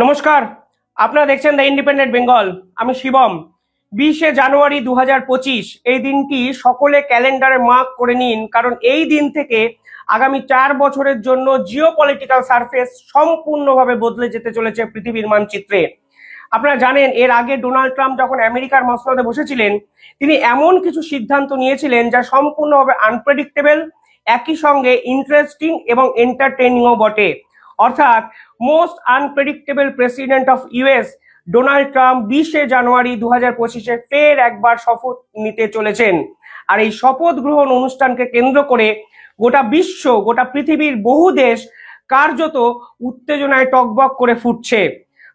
নমস্কার, আপনারা দেখছেন দ্য ইন্ডিপেন্ডেন্ট বেঙ্গল। আমি শিবম। 20শে জানুয়ারি 2025 এই দিনটি সকলে ক্যালেন্ডারে মার্ক করে নিন, কারণ এই দিন থেকে আগামী 4 বছরের জন্য জিও পলিটিক্যাল সারফেস সম্পূর্ণভাবে বদলে যেতে চলেছে পৃথিবীর মানচিত্রে। আপনারা জানেন, এর আগে ডোনাল্ড ট্রাম্প যখন আমেরিকার মসনদে বসেছিলেন, তিনি এমন কিছু সিদ্ধান্ত নিয়েছিলেন যা সম্পূর্ণভাবে আনপ্রেডিক্টেবল, একই সঙ্গে ইন্টারেস্টিং এবং এন্টারটেইনিংও বটে। অর্থাৎ most unpredictable president of US Donald Trump 20শে জানুয়ারি 2025 ফের একবার শপথ নিতে চলেছেন। আর এই শপথ গ্রহণ অনুষ্ঠানকে কেন্দ্র করে গোটা বিশ্ব, গোটা পৃথিবীর বহু দেশ কার্যত উত্তেজনায় টগবগ করে ফুটছে।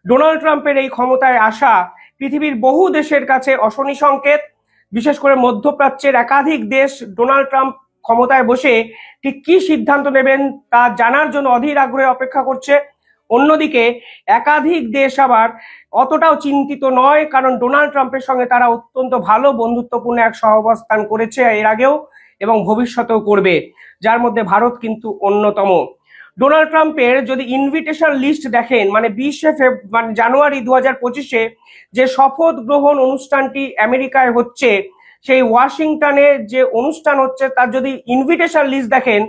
ডোনাল্ড ট্রাম্পের এই ক্ষমতায় আসা পৃথিবীর বহু দেশের কাছে অশনি সংকেত। বিশেষ করে মধ্যপ্রাচ্যের একাধিক দেশ ডোনাল্ড ট্রাম্প ক্ষমতায় বসে ঠিক কি সিদ্ধান্ত নেবেন তা জানার জন্য অধীর আগ্রহে অপেক্ষা করছে। অন্যদিকে একাধিক দেশ আবার অতটাও চিন্তিত নয়, কারণ ডোনাল্ড ট্রাম্পের সঙ্গে তারা অত্যন্ত ভালো বন্ধুত্বপূর্ণ এক সহাবস্থান করেছে এর আগেও এবং ভবিষ্যতেও করবে, যার মধ্যে ভারত কিন্তু অন্যতম। ডোনাল্ড ট্রাম্পের যদি ইনভিটেশন লিস্ট দেখেন, মানে 20শে জানুয়ারি 2025 যে শপথ গ্রহণ অনুষ্ঠানটি আমেরিকায় হচ্ছে, সেই ওয়াশিংটনে যে অনুষ্ঠান হচ্ছে তার যদি ইনভিটেশন লিস্ট দেখেন,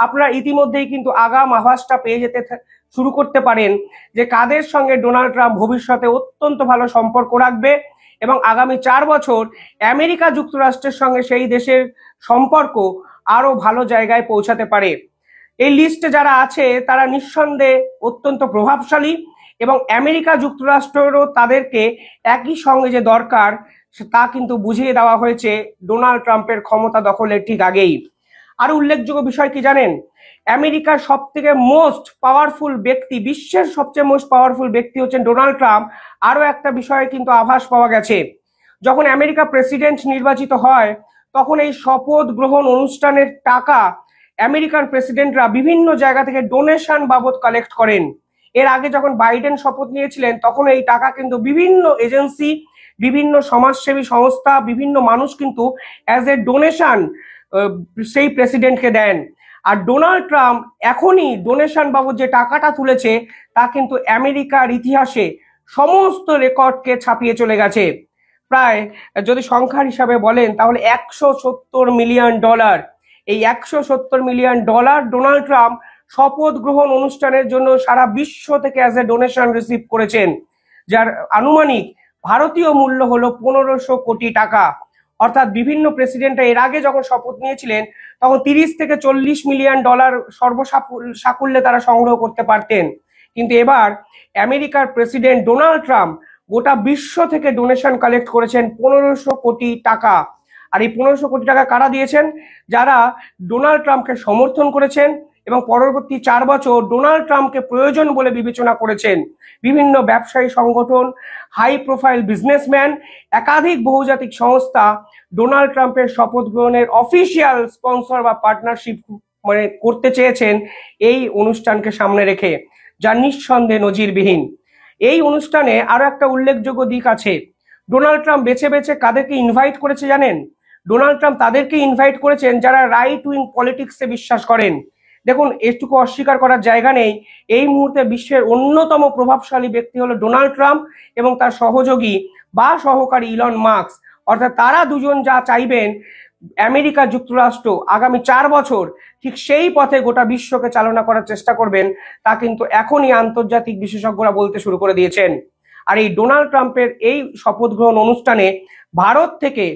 আপনারা ইতিমধ্যেই কিন্তু আগাম আভাসটা পেয়ে যেতে শুরু করতে পারেন যে কাদের সঙ্গে ডোনাল্ড ট্রাম্প ভবিষ্যতে অত্যন্ত ভালো সম্পর্ক রাখবে এবং আগামী 4 বছর আমেরিকা যুক্তরাষ্ট্রের সঙ্গে সেই দেশের সম্পর্ক আরো ভালো জায়গায় পৌঁছাতে পারে। এই লিস্টে যারা আছে তারা নিঃসন্দেহে অত্যন্ত প্রভাবশালী এবং আমেরিকা যুক্তরাষ্ট্রেরও তাদেরকে একই সঙ্গে যে দরকার তা কিন্তু বুঝিয়ে দেওয়া হয়েছে ডোনাল্ড ট্রাম্পের ক্ষমতা দখলের ঠিক আগেই। আর উল্লেখযোগ্য বিষয় কি জানেন, আমেরিকার সব থেকে মোস্ট পাওয়ারফুল ব্যক্তি, বিশ্বের সবচেয়ে মোস্ট পাওয়ারফুল ব্যক্তি হচ্ছেন ডোনাল্ড ট্রাম্প। আরো একটা বিষয়ে কিন্তু আভাস পাওয়া গেছে, যখন আমেরিকা প্রেসিডেন্ট নির্বাচিত হয় তখন এই শপথ গ্রহণ অনুষ্ঠানের টাকা আমেরিকান প্রেসিডেন্টরা বিভিন্ন জায়গা থেকে ডোনেশন বাবদ কালেক্ট করেন। এর আগে যখন বাইডেন শপথ নিয়েছিলেন তখন এই টাকা কিন্তু বিভিন্ন এজেন্সি, বিভিন্ন সমাজসেবী সংস্থা, বিভিন্ন মানুষ কিন্তু অ্যাজ এ ডোনেশন সেই প্রেসিডেন্টকে দেন। আর ডোনাল্ড ট্রাম্প এখনই ডোনেশন বাবদ যে টাকাটা তুলেছে তা কিন্তু আমেরিকার ইতিহাসে সমস্ত রেকর্ডকে ছাপিয়ে চলে গেছে। প্রায় যদি সংখ্যার হিসাবে বলেন তাহলে $170 মিলিয়ন। এই $170 মিলিয়ন ডোনাল্ড ট্রাম্প শপথ গ্রহণ অনুষ্ঠানের জন্য সারা বিশ্ব থেকে অ্যাজ এ ডোনেশন রিসিভ করেছেন, যার আনুমানিক ভারতীয় মূল্য হলো 1500 কোটি টাকা। অর্থাৎ বিভিন্ন প্রেসিডেন্টরা এর আগে যখন শপথ নিয়েছিলেন তখন $30 থেকে $40 মিলিয়ন সর্বসাকুল্যে তারা সংগ্রহ করতে পারতেন, কিন্তু এবার আমেরিকার প্রেসিডেন্ট ডোনাল্ড ট্রাম্প গোটা বিশ্ব থেকে ডোনেশন কালেক্ট করেছেন 1500 কোটি টাকা। আর এই 1500 কোটি টাকা কারা দিয়েছেন? যারা ডোনাল্ড ট্রাম্পকে সমর্থন করেছেন এবং পরবর্তী 4 বছর ডোনাল্ড ট্রাম্পকে প্রয়োজন বলে বিবেচনা করেছেন। বিভিন্ন ব্যবসায়ী সংগঠন, হাই প্রোফাইল বিজনেসম্যান, একাধিক বহুজাতিক সংস্থা ডোনাল্ড ট্রাম্পের শপথ গ্রহণের অফিসিয়াল স্পন্সর বা পার্টনারশিপ মানে করতে চেয়েছেন এই অনুষ্ঠানকে সামনে রেখে, যা নিঃসন্দেহে নজিরবিহীন। এই অনুষ্ঠানে আরো একটা উল্লেখযোগ্য দিক আছে। ডোনাল্ড ট্রাম্প বেছে বেছে কাদেরকে ইনভাইট করেছে জানেন? ডোনাল্ড ট্রাম্প তাদেরকে ইনভাইট করেছেন যারা রাইট উইং পলিটিক্সে বিশ্বাস করেন। দেখুন, এটুকু অস্বীকার করার জায়গা নেই, এই মুহূর্তে বিশ্বের অন্যতম প্রভাবশালী ব্যক্তি হলো ডোনাল্ড ট্রাম্প এবং তার সহযোগী বা সহকারী ইলন মাস্ক। অর্থাৎ তারা দুজন যা চাইবেন আমেরিকা যুক্তরাষ্ট্র আগামী 4 বছর ঠিক সেই পথে গোটা বিশ্বকে চালনা করার চেষ্টা করবেন, তা কিন্তু এখনই আন্তর্জাতিক বিশেষজ্ঞরা বলতে শুরু করে দিয়েছেন। আর এই ডোনাল্ড ট্রাম্পের এই শপথ গ্রহণ অনুষ্ঠানে ভারত থেকে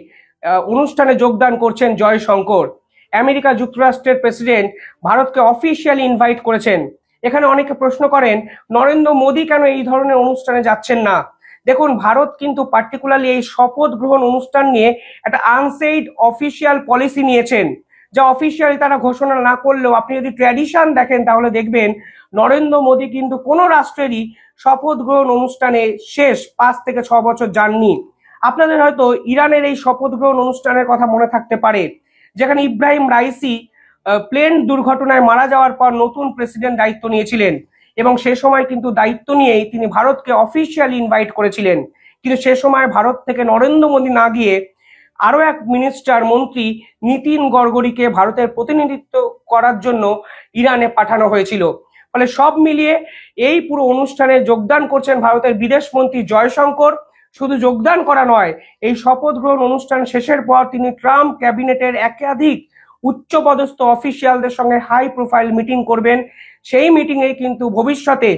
অনুষ্ঠানে যোগদান করছেন জয়শঙ্কর। আমেরিকা যুক্তরাষ্ট্রের প্রেসিডেন্ট ভারতকে অফিসিয়ালি ইনভাইট করেছেন। এখানে অনেকে প্রশ্ন করেন নরেন্দ্র মোদী কেন এই ধরনের অনুষ্ঠানে যাচ্ছেন না। দেখুন, ভারত কিন্তু পার্টিকুলারলি এই শপথ গ্রহণ অনুষ্ঠান নিয়ে একটা আনসেইড অফিসিয়াল পলিসি নিয়েছেন, যা অফিসিয়ালি তারা ঘোষণা না করলেও আপনি যদি ট্র্যাডিশন দেখেন তাহলে দেখবেন নরেন্দ্র মোদী কিন্তু কোনো রাষ্ট্রেরই শপথ গ্রহণ অনুষ্ঠানে শেষ 5 থেকে 6 বছর যাননি। আপনাদের হয়তো ইরানের এই শপথ গ্রহণ অনুষ্ঠানের কথা মনে থাকতে পারে, যেখানে ইব্রাহিম রাইসি প্লেন দুর্ঘটনায় মারা যাওয়ার পর নতুন প্রেসিডেন্ট দায়িত্ব নিয়েছিলেন এবং সে সময় কিন্তু দায়িত্ব নিয়েই তিনি ভারতকে অফিসিয়ালি ইনভাইট করেছিলেন। কিন্তু সে সময় ভারত থেকে নরেন্দ্র মোদী না গিয়ে আরো এক মন্ত্রী নীতিন গড়করিকে ভারতের প্রতিনিধিত্ব করার জন্য ইরানে পাঠানো হয়েছিল। ফলে সব মিলিয়ে এই পুরো অনুষ্ঠানে যোগদান করছেন ভারতের বিদেশমন্ত্রী জয়শঙ্কর। শুধু যোগদান করা নয়, এই শপথ গ্রহণ অনুষ্ঠান শেষের পর তিনি ট্রাম্প ক্যাবিনেটের একাধিক উচ্চপদস্থ অফিসিয়ালদের সঙ্গে হাই প্রোফাইল মিটিং করবেন। সেই মিটিংয়ে কিন্তু ভবিষ্যতে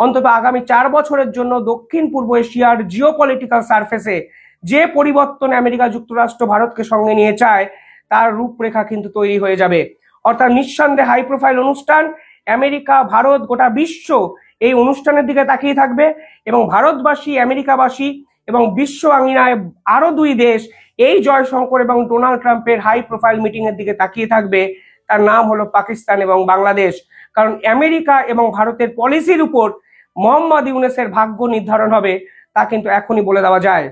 অন্তত আগামী 4 বছরের জন্য দক্ষিণ পূর্ব এশিয়ার জিওপলিটিক্যাল সারফেসে যে পরিবর্তন আমেরিকা যুক্তরাষ্ট্র ভারতকে সঙ্গে নিয়ে চায় তার রূপরেখা কিন্তু তৈরি হয়ে যাবে। অর্থাৎ নিঃসন্দেহে হাই প্রোফাইল অনুষ্ঠান, আমেরিকা, ভারত, গোটা বিশ্ব এই অনুষ্ঠানের দিকে তাকিয়ে থাকবে এবং ভারতবাসী, আমেরিকাবাসী এবং বিশ্ব আঙিনায় আরো 2 দেশ এই জয়শঙ্কর এবং ডোনাল্ড ট্রাম্পের হাই প্রোফাইল মিটিং এর দিকে তাকিয়ে থাকবে। তার নাম হলো পাকিস্তান এবং বাংলাদেশ। কারণ আমেরিকা এবং ভারতের পলিসির উপর মোহাম্মদ ইউনূসের ভাগ্য নির্ধারণ হবে, তা কিন্তু এখনই বলে দেওয়া যায়।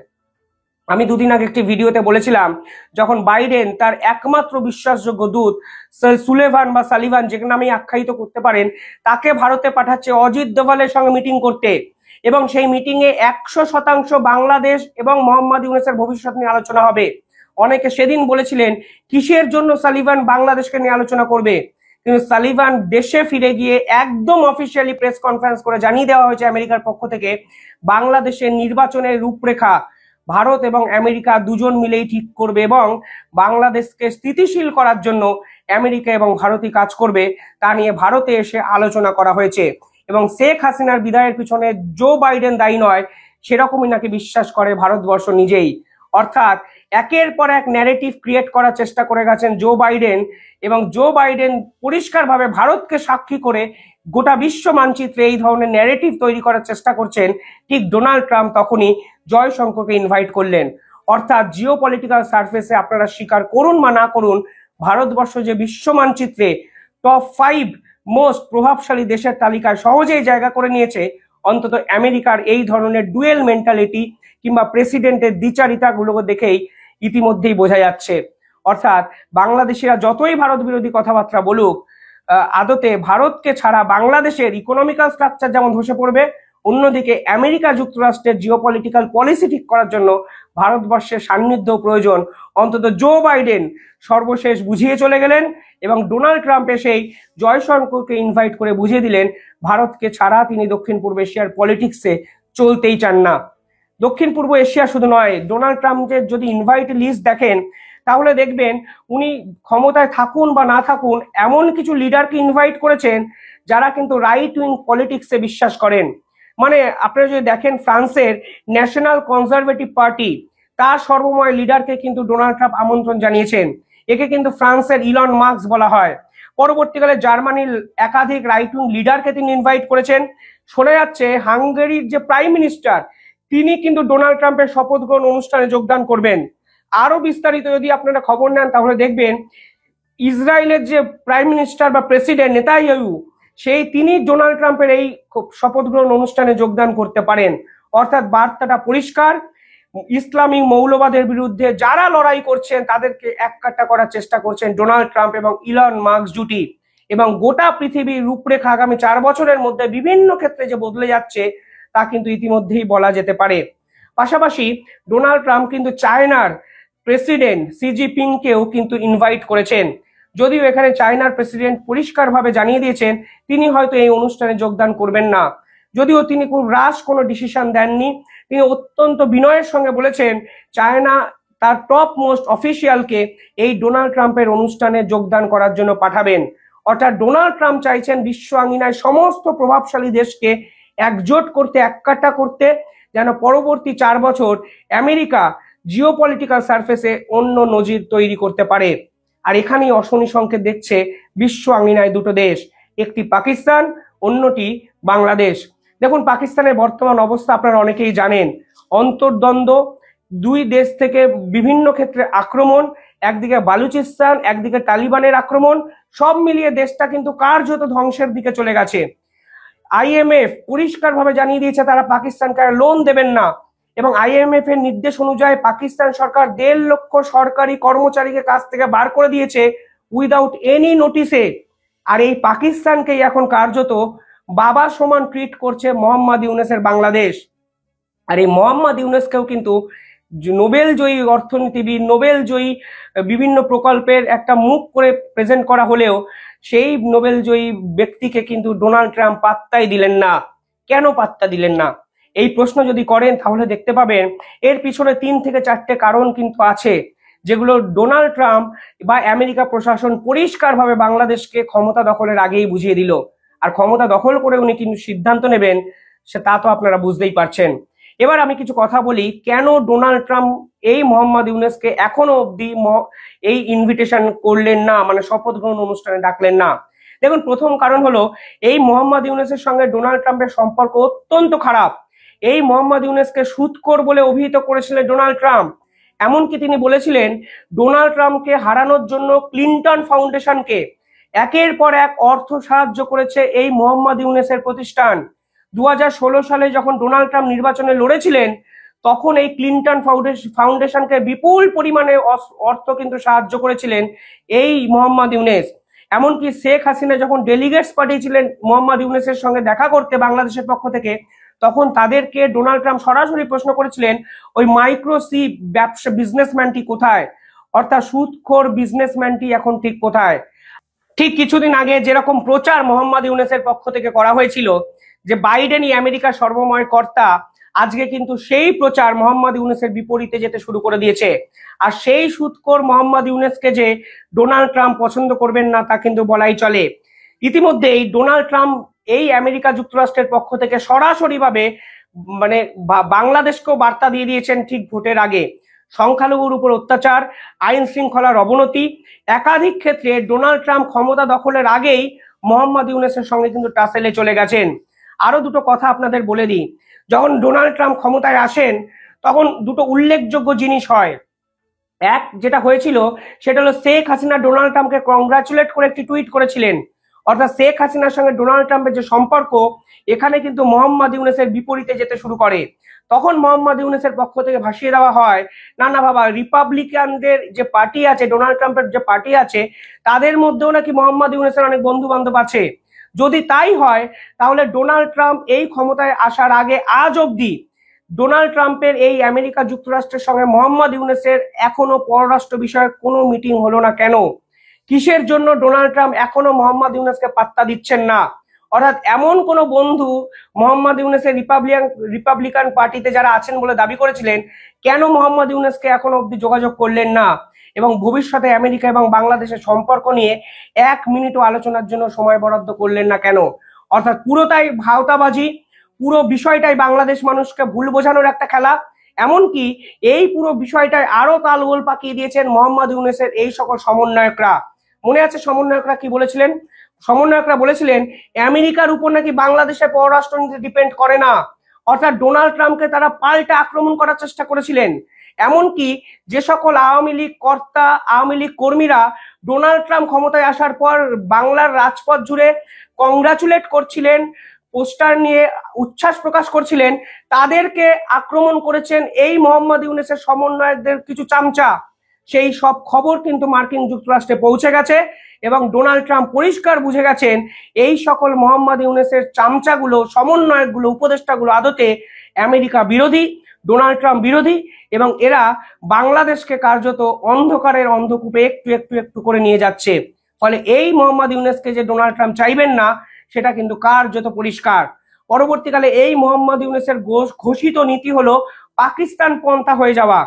আমি দুদিন আগে একটি ভিডিওতে বলেছিলাম, যখন বাইডেন তার একমাত্র বিশ্বাসযোগ্য দূত সুলেভান বা সালিভান, যে নামেই আখ্যায়িত করতে পারেন, তাকে ভারতে পাঠাচ্ছে অজিত দোভালের সঙ্গে মিটিং করতে, এবং সেই মিটিং এ 100% বাংলাদেশ এবং মোহাম্মদ ইউনূসের ভবিষ্যৎ নিয়ে আলোচনা হবে। অনেকে সেদিন বলেছিলেন কিসের জন্য সালিভান বাংলাদেশকে নিয়ে আলোচনা করবে, কিন্তু সালিভান দেশে ফিরে গিয়ে একদম অফিসিয়ালি প্রেস কনফারেন্স করে জানিয়ে দেওয়া হয়েছে আমেরিকার পক্ষ থেকে, বাংলাদেশের নির্বাচনের রূপরেখা ভারত এবং আমেরিকা দুজন মিলেই ঠিক করবে এবং বাংলাদেশকে স্থিতিশীল করার জন্য আমেরিকা এবং ভারতই কাজ করবে, তা নিয়ে ভারতে এসে আলোচনা করা হয়েছে। এবং শেখ হাসিনার বিদায়ের পিছনে জো বাইডেন দায়ী নয়, সেরকমই নাকি বিশ্বাস করে ভারতবর্ষ নিজেই। অর্থাৎ একের পর এক ন্যারেটিভ ক্রিয়েট করার চেষ্টা করে গেছেন জো বাইডেন, এবং জো বাইডেন পরিষ্কারভাবে ভারতকে সাক্ষী করে গোটা বিশ্ব মানচিত্রে এই ধরনের ন্যারেটিভ তৈরি করার চেষ্টা করছেন। ঠিক ডোনাল্ড ট্রাম্প তখনই জয়শঙ্করকে ইনভাইট করলেন। অর্থাৎ জিও পলিটিক্যাল সারফেসে আপনারা স্বীকার করুন বা না করুন, ভারতবর্ষ যে বিশ্ব মানচিত্রে টপ 5 মোস্ট প্রভাবশালী দেশের তালিকায় সহজেই জায়গা করে নিয়েছে, অন্তত আমেরিকার এই ধরনের ডুয়েল মেন্টালিটি কিংবা প্রেসিডেন্টের দ্বিচারিতাগুলোকে দেখেই ইতিমধ্যেই বোঝা যাচ্ছে। অর্থাৎ বাংলাদেশিরা যতই ভারত বিরোধী কথাবার্তা বলুক, আদতে ভারতকে ছাড়া বাংলাদেশের ইকোনমিক্যাল স্ট্রাকচার যেমন ধসে পড়বে, অন্যদিকে আমেরিকা যুক্তরাষ্ট্রের জিওপলিটিক্যাল পলিসি ঠিক করার জন্য ভারতবর্ষের সান্নিধ্য প্রয়োজন। অন্তত জো বাইডেন সর্বশেষ বুঝিয়ে চলে গেলেন এবং ডোনাল্ড ট্রাম্প এসেই জয়শঙ্করকে ইনভাইট করে বুঝিয়ে দিলেন ভারতকে ছাড়া তিনি দক্ষিণ পূর্ব এশিয়ার পলিটিক্সে চলতেই চান না। দক্ষিণ পূর্ব এশিয়া শুধু নয়, ডোনাল্ড ট্রাম্পের যদি ইনভাইট লিস্ট দেখেন তাহলে দেখবেন উনি ক্ষমতায় থাকুন বা না থাকুন এমন কিছু লিডারকে ইনভাইট করেছেন যারা কিন্তু রাইট উইং পলিটিক্সে বিশ্বাস করেন। মানে আপনারা যদি দেখেন ফ্রান্সের ন্যাশনাল কনজারভেটিভ পার্টি, তার সর্বময় লিডারকে কিন্তু ডোনাল্ড ট্রাম্প আমন্ত্রণ জানিয়েছেন। একে কিন্তু ফ্রান্সের ইলন মাস্ক বলা হয়। পরবর্তীকালে জার্মানির একাধিক রাইট উইং লিডারকে তিনি ইনভাইট করেছেন। শোনা যাচ্ছে হাঙ্গেরির যে প্রাইম মিনিস্টার, তিনি কিন্তু ডোনাল্ড ট্রাম্পের শপথ গ্রহণ অনুষ্ঠানে যোগদান করবেন। আরো বিস্তারিত যদি আপনারা খবর নেন তাহলে দেখবেন ইসরায়েলের যে প্রাইম মিনিস্টার বা প্রেসিডেন্ট নেতানিয়াহু, তিনি ডোনাল্ড ট্রাম্পের এই শপথ গ্রহণ অনুষ্ঠানে যোগদান করতে পারেন। অর্থাৎ বার্তাটা পরিষ্কার, ইসলামিক মৌলবাদের বিরুদ্ধে যারা লড়াই করছেন তাদেরকে এককাট্টা করার চেষ্টা করছেন ডোনাল্ড ট্রাম্প এবং ইলন মাস্ক জুটি। এবং গোটা পৃথিবীর রূপরেখা আগামী 4 বছরের মধ্যে বিভিন্ন ক্ষেত্রে যে বদলে যাচ্ছে তা কিন্তু ইতিমধ্যেই বলা যেতে পারে। পাশাপাশি ডোনাল্ড ট্রাম্প কিন্তু চায়নার প্রেসিডেন্ট সি জিনপিংকেও কিন্তু ইনভাইট করেছেন, যদিও এখানে চায়নার প্রেসিডেন্ট পরিষ্কারভাবে জানিয়ে দিয়েছেন তিনি হয়তো এই অনুষ্ঠানে যোগদান করবেন না। যদিও তিনি খুব রাশ কোনো ডিসিশন দেননি, তিনি অত্যন্ত বিনয়ের সঙ্গে বলেছেন চায়না তার টপ মোস্ট অফিসিয়ালকে এই ডোনাল্ড ট্রাম্পের অনুষ্ঠানে যোগদান করার জন্য পাঠাবেন। অর্থাৎ ডোনাল্ড ট্রাম্প চাইছেন বিশ্ব আঙিনায় সমস্ত প্রভাবশালী দেশকে একজোট করতে, এককাট্টা করতে, যেন পরবর্তী 4 বছর আমেরিকা জিওপলিটিক্যাল সারফেসে অন্য নজির তৈরি করতে পারে। আর এখানেই অশনি সংকেত দেখছে বিশ্ব আঙিনায় 2টো দেশ, একটি পাকিস্তান, অন্যটি বাংলাদেশ। দেখুন পাকিস্তানের বর্তমান অবস্থা আপনারা অনেকেই জানেন, অন্তর্দ্বন্দ্ব, 2 দেশ থেকে বিভিন্ন ক্ষেত্রে আক্রমণ, একদিকে বালুচিস্তান, একদিকে তালিবানের আক্রমণ, সব মিলিয়ে দেশটা কিন্তু কার্যত ধ্বংসের দিকে চলে গেছে। আইএমএফ পরিষ্কারভাবে জানিয়ে দিয়েছে তারা পাকিস্তানকে আর লোন দেবেন না, এবং আইএমএফ এর নির্দেশ অনুযায়ী পাকিস্তান সরকার 1.5 লক্ষ সরকারি কর্মচারীকে কাজ থেকে বার করে দিয়েছে উইদাউট এনি নোটিসে। আর এই পাকিস্তানকেই এখন কার্যত বাবা সমান ট্রিট করছে মোহাম্মদ ইউনূসের বাংলাদেশ। আর এই মোহাম্মদ ইউনূসকেও কিন্তু নোবেল জয়ী অর্থনীতিবিদ, নোবেল জয়ী বিভিন্ন প্রকল্পের একটা মুখ করে প্রেজেন্ট করা হলেও সেই নোবেলজয়ী ব্যক্তিকে কিন্তু ডোনাল্ড ট্রাম্প পাত্তাই দিলেন না। কেন পাত্তা দিলেন না, এই প্রশ্ন যদি করেন তাহলে দেখতে পাবেন এর পিছনে 3 থেকে 4টে কারণ কিন্তু আছে, যেগুলো ডোনাল্ড ট্রাম্প বা আমেরিকা প্রশাসন পরিষ্কারভাবে বাংলাদেশকে ক্ষমতা দখলের আগেই বুঝিয়ে দিল। আর ক্ষমতা দখল করে উনি কিন্তু সিদ্ধান্ত নেবেন সে তা তো আপনারা বুঝতেই পারছেন। এবার আমি কিছু কথা বলি কেন ডোনাল্ড ট্রাম্প এই মোহাম্মদ ইউনূসকে এখনো অব্দি এই ইনভিটেশন করলেন না, মানে শপথ গ্রহণ অনুষ্ঠানে ডাকলেন না। দেখুন, প্রথম কারণ হলো এই মোহাম্মদ ইউনূসের সঙ্গে ডোনাল্ড ট্রাম্পের সম্পর্ক অত্যন্ত খারাপ। এই মোহাম্মদ ইউনূসকে সুদখোর বলে অভিহিত করেছিলেন ডোনাল্ড ট্রাম্প। এমনকি তিনি বলেছিলেন ডোনাল্ড ট্রাম্পকে হারানোর জন্য ক্লিন্টন ফাউন্ডেশনকে একের পর এক অর্থ সাহায্য করেছে এই মোহাম্মদ ইউনূসের প্রতিষ্ঠান। 2016 সালে যখন ডোনাল্ড ট্রাম্প নির্বাচনে লড়েছিলেন তখন এই ক্লিন্টন ফাউন্ডেশনকে বিপুল পরিমাণে অর্থ কিন্তু সাহায্য করেছিলেন এই মোহাম্মদ ইউনূস। এমনকি শেখ হাসিনা যখন ডেলিগেটস পাঠিয়েছিলেন মোহাম্মদ ইউনূসের সঙ্গে দেখা করতে বাংলাদেশের পক্ষ থেকে, তখন তাদেরকে ডোনাল্ড ট্রাম্প সরাসরি প্রশ্ন করেছিলেন ওই মাইক্রো সি ব্যবসা বিজনেসম্যানটি কোথায়, অর্থাৎ সুদখোর বিজনেসম্যানটি এখন ঠিক কোথায়। ঠিক কিছুদিন আগে যেরকম প্রচার মোহাম্মদ ইউনূসের পক্ষ থেকে করা হয়েছিল যে বাইডেনই আমেরিকার সর্বময় কর্তা, আজকে কিন্তু সেই প্রচার মোহাম্মদ ইউনূসের বিপরীতে যেতে শুরু করে দিয়েছে। আর সেই সুদখোর মোহাম্মদ ইউনূসকে যে ডোনাল্ড ট্রাম্প পছন্দ করবেন না তা কিন্তু বলাই চলে। ইতিমধ্যেই ডোনাল্ড ট্রাম্প এই আমেরিকা যুক্তরাষ্ট্রের পক্ষ থেকে সরাসরিভাবে মানে বাংলাদেশকেও বার্তা দিয়ে দিয়েছেন ঠিক ভোটের আগে। সংখ্যালঘুর উপর অত্যাচার, আইন শৃঙ্খলার অবনতি, একাধিক ক্ষেত্রে ডোনাল্ড ট্রাম্প ক্ষমতা দখলের আগেই মোহাম্মদ ইউনূসের সঙ্গে কিন্তু টাসেলে চলে গেছেন। আরো দুটো কথা আপনাদের বলে দিই, যখন ডোনাল্ড ট্রাম্প ক্ষমতায় আসেন তখন দুটো উল্লেখযোগ্য জিনিস হয়। এক যেটা হয়েছিল সেটা হলো শেখ হাসিনা ডোনাল্ড ট্রাম্পকে কংগ্রাচুলেট করে একটি টুইট করেছিলেন। অর্থাৎ শেখ হাসিনার সঙ্গে ডোনাল্ড ট্রাম্পের যে সম্পর্ক এখানে কিন্তু মোহাম্মদ ইউনূসের বিপরীতে যেতে শুরু করে। তখন মোহাম্মদ ইউনূসের পক্ষ থেকে ভাসিয়ে দেওয়া হয় না না বাবা, রিপাবলিকানদের যে পার্টি আছে, ডোনাল্ড ট্রাম্পের যে পার্টি আছে, তাদের মধ্যেও নাকি মোহাম্মদ ইউনূসের অনেক বন্ধু বান্ধব আছে। যদি তাই হয় তাহলে ডোনাল্ড ট্রাম্প এই ক্ষমতায় আসার আগে আজ অব্দি ডোনাল্ড ট্রাম্পের এই আমেরিকা যুক্তরাষ্ট্রের সঙ্গে মোহাম্মদ ইউনূসের এখনো পররাষ্ট্র বিষয়ক কোনো মিটিং হলো না কেন? কিসের জন্য ডোনাল্ড ট্রাম্প এখনো মোহাম্মদ ইউনূসকে পাত্তা দিচ্ছেন না? অর্থাৎ এমন কোন বন্ধু মোহাম্মদ ইউনূসের রিপাবলিকান পার্টিতে যারা আছেন বলে দাবি করেছিলেন, কেন মোহাম্মদ ইউনূসকে এখনো অব্দি যোগাযোগ করলেন না এবং ভবিষ্যতে আমেরিকা এবং বাংলাদেশের সম্পর্ক নিয়ে 1 মিনিটও আলোচনার জন্য সময় বরাদ্দ করলেন না কেন? অর্থাৎ পুরোটাই ভাওতাবাজি, পুরো বিষয়টাই বাংলাদেশ মানুষকে ভুল বোঝানোর একটা খেলা। এমনকি এই পুরো বিষয়টায় আরো তালগোল পাকিয়ে দিয়েছেন মোহাম্মদ ইউনূসের এই সকল সমন্বয়করা। মনে আছে সমন্বয়করা কি বলেছিলেন? সমন্বয়করা বলেছিলেন আমেরিকার উপর নাকি বাংলাদেশের পররাষ্ট্রনীতি ডিপেন্ড করে না। অর্থাৎ ডোনাল্ড ট্রাম্পকে তারা পাল্টা আক্রমণ করার চেষ্টা করেছিলেন। এমনকি যে সকল আওয়ামী লীগ কর্তা, আওয়ামী লীগ কর্মীরা ডোনাল্ড ট্রাম্প ক্ষমতায় আসার পর বাংলার রাজপথ জুড়ে কংগ্রাচুলেট করছিলেন, পোস্টার নিয়ে উচ্ছ্বাস প্রকাশ করছিলেন, তাদেরকে আক্রমণ করেছেন এই মোহাম্মদ ইউনূসের সমন্বয়কদের কিছু চামচা। সেই সব খবর কিন্তু মার্কিন যুক্তরাষ্ট্রে পৌঁছে গেছে এবং ডোনাল্ড ট্রাম্প পরিষ্কার বুঝে গেছেন এই সকল মোহাম্মদ ইউনূসের চামচাগুলো, সমন্বয়কগুলো, উপদেষ্টাগুলো আদতে আমেরিকা বিরোধী, ডোনাল্ড ট্রাম্প বিরোধী এবং এরা বাংলাদেশকে কার্যত অন্ধকারের অন্ধকূপে একটু একটু একটু করে নিয়ে যাচ্ছে। ফলে এই মোহাম্মদ ইউনূসকে যে ডোনাল্ড ট্রাম্প চাইবেন না সেটা কিন্তু কার্যত পরিষ্কার। পরবর্তীকালে এই মোহাম্মদ ইউনূসের ঘোষিত নীতি হলো পাকিস্তান পন্থা হয়ে যাওয়া।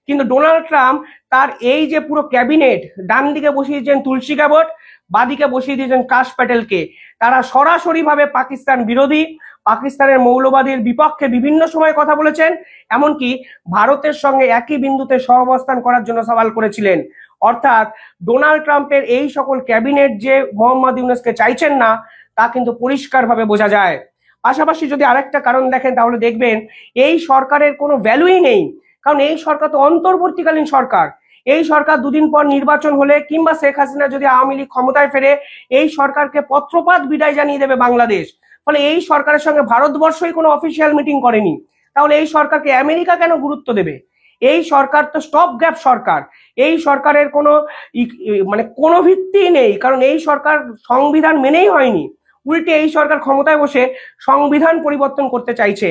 কিন্তু ডোনাল্ড ট্রাম্প তার এই যে পুরো ক্যাবিনেট, ডান দিকে বসিয়ে দিয়েছেন তুলসী গ্যাবট, বাদিকে বসিয়ে দিয়েছেন কাশ প্যাটেলকে, তারা সরাসরি ভাবে পাকিস্তান বিরোধী, পাকিস্তানের মৌলবাদীর বিপক্ষে বিভিন্ন সময় কথা বলেছেন, এমনকি ভারতের সঙ্গে একই বিন্দুতে সহাবস্থান করার জন্য সওয়াল করেছিলেন। অর্থাৎ ডোনাল্ড ট্রাম্পের এই সকল ক্যাবিনেট যে মোহাম্মদ ইউনূসকে চাইছেন না তা কিন্তু পরিষ্কারভাবে বোঝা যায়। পাশাপাশি যদি আরেকটা কারণ দেখেন তাহলে দেখবেন এই সরকারের কোনো ভ্যালুই নেই, কারণ এই সরকার তো অন্তর্বর্তীকালীন সরকার। এই সরকার দুদিন পর নির্বাচন হলে কিংবা শেখ হাসিনা যদি আওয়ামী লীগ ক্ষমতায় ফেরে এই সরকারকে পত্রপাত বিদায় জানিয়ে দেবে বাংলাদেশ। ফলে এই সরকারের সঙ্গে ভারতবর্ষই কোনো অফিসিয়াল মিটিং করেনি, তাহলে এই সরকারকে আমেরিকা কেন গুরুত্ব দেবে? এই সরকার তো স্টপ গ্যাপ সরকার, এই সরকারের কোনো কোনো ভিত্তি নেই, কারণ এই সরকার সংবিধান মেনেই হয়নি। উল্টে এই সরকার ক্ষমতায় বসে সংবিধান পরিবর্তন করতে চাইছে।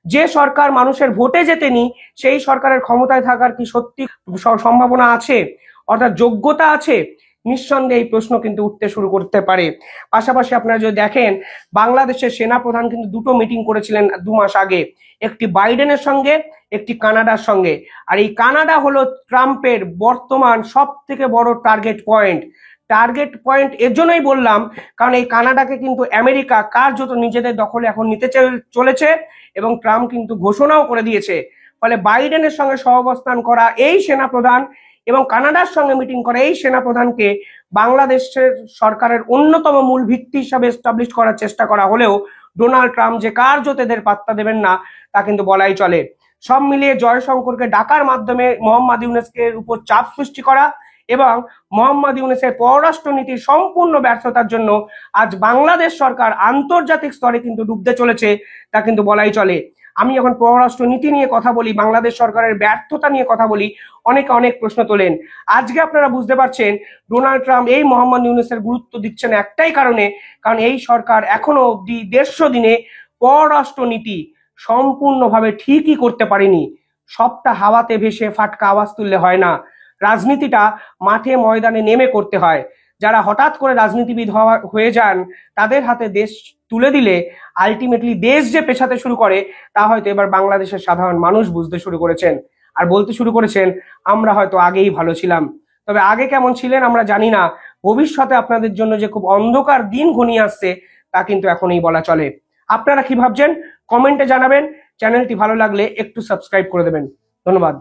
যে সরকার মানুষের ভোটে জেতেনি সেই সরকারের ক্ষমতায় থাকার কি সত্যি সম্ভাবনা আছে, অর্থাৎ যোগ্যতা আছে? নিঃসন্দেহে এই প্রশ্ন কিন্তু উঠতে শুরু করতে পারে। পাশাপাশি আপনারা যদি দেখেন, বাংলাদেশের সেনাপ্রধান কিন্তু দুটো মিটিং করেছিলেন 2 মাস আগে, একটি বাইডেনের সঙ্গে, একটি কানাডার সঙ্গে। আর এই কানাডা হলো ট্রাম্পের বর্তমান সব থেকে বড় টার্গেট পয়েন্ট এর জন্যই বললাম, কারণ এই কানাডাকে কিন্তু আমেরিকা কার্যত নিজেদের দখলে এখন নিতে চলেছে, এবং ট্রাম্প কিন্তু ঘোষণাও করে দিয়েছে। ফলে বাইডেনের সঙ্গে সহাবস্থান করা এই সেনাপ্রধান এবং কানাডার সঙ্গে মিটিং করা এই সেনাপ্রধানকে বাংলাদেশের সরকারের অন্যতম মূল ভিত্তি হিসাবে এস্টাবলিশ করার চেষ্টা করা হলেও ডোনাল্ড ট্রাম্প যে কার্যত এদের পাত্তা দেবেন না তা কিন্তু বলাই চলে। সব মিলিয়ে জয়শঙ্করকে ডাকার মাধ্যমে মোহাম্মদ ইউনূসের উপর চাপ সৃষ্টি করা এবং মোহাম্মদ ইউনূসের পররাষ্ট্রনীতির সম্পূর্ণ ব্যর্থতার জন্য আজ বাংলাদেশ সরকার আন্তর্জাতিক স্তরে কিন্তু ডুবতে চলেছে, তা কিন্তু বলাই চলে। আমি যখন পররাষ্ট্র নীতি নিয়ে কথা বলি, বাংলাদেশ সরকারের ব্যর্থতা নিয়ে কথা বলি, অনেকে অনেক প্রশ্ন তোলেন। আজকে আপনারা বুঝতে পারছেন ডোনাল্ড ট্রাম্প এই মোহাম্মদ ইউনূসের গুরুত্ব দিচ্ছেন একটাই কারণে, কারণ এই সরকার এখনো অব্দি 150 দিনে পররাষ্ট্র নীতি সম্পূর্ণভাবে ঠিকই করতে পারেনি। সবটা হাওয়াতে ভেসে ফাটকা আওয়াজ তুললে হয় না, রাজনীতিটা মাঠে ময়দানে নেমে করতে হয়। যারা হঠাৎ করে রাজনীতিবিদ হয়ে যান, তাদের হাতে দেশ তুলে দিলে আলটিমেটলি দেশ যে পেছাতে শুরু করে তা হয়তো এবার বাংলাদেশের সাধারণ মানুষ বুঝতে শুরু করেছেন, আর বলতে শুরু করেছেন আমরা হয়তো আগেই ভালো ছিলাম। তবে আগে কেমন ছিলেন আমরা জানি না, ভবিষ্যতে আপনাদের জন্য যে খুব অন্ধকার দিন ঘনিয়ে আসছে তা কিন্তু এখনই বলা চলে। আপনারা কি ভাবছেন কমেন্টে জানাবেন। চ্যানেলটি ভালো লাগলে একটু সাবস্ক্রাইব করে দেবেন। ধন্যবাদ।